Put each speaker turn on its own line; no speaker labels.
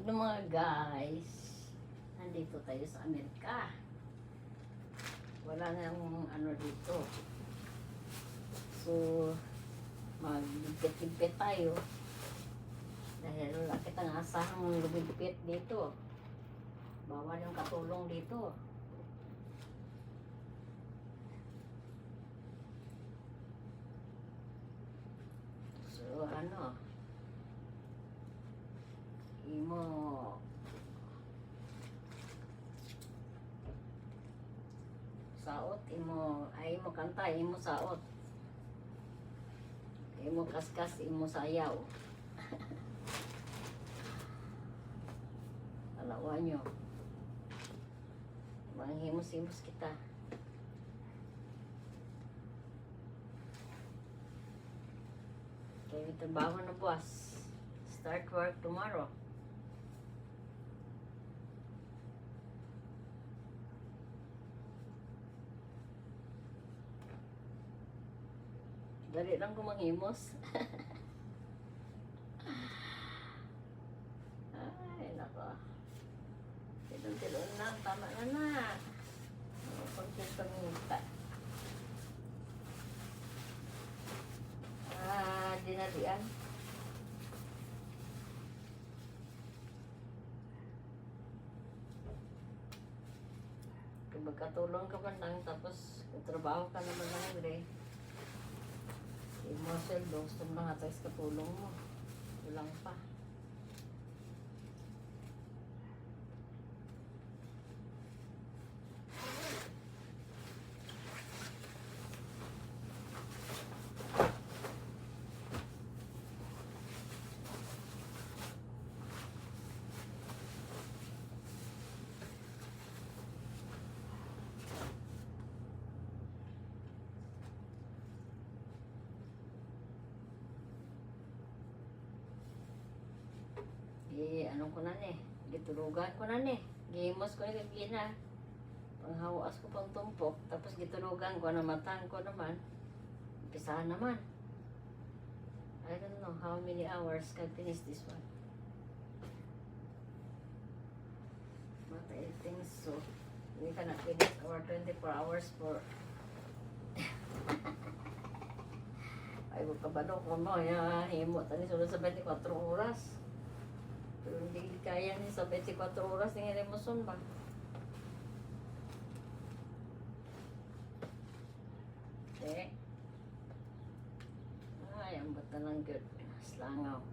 Hello mga guys, nandito tayo sa Amerika. Wala nang ano dito. So, magligpit-ligpit tayo. Dahil wala kitang asahang lumigpit dito. Bawal yung katulong dito. So, ano, imo saot, imo kanta, imo saot, imo kaskas, imo sayaw. Alawa nyo, manghimos-himos kita. Kaya trabaho na boss. Start work tomorrow. Dali lang kumanghimos. Ay, nako. Tilon-tilon lang. Tama na na. Pagkita. Dinalian. Kung magkatulong ka man lang, tapos trabaho ka naman lang libre. Imo sweldo, gusto mo lang atas katulong mo. Kulang pa. Ano ko na ni, gitulugan ko na ni, gihimos ko na kagina, panghawas ko pang tumpok, tapos gitulugan ko na matang ko naman, umpisahan naman. I don't know how many hours can finish this one. But I think so. We cannot finish our 24 hours for ay kabalo ko mo, himo tani sulod sa 24 oras. Pero hindi kaya ni sa 24 oras ng emoson ba? Okay. Ay, ang bata lang good. Slangaw.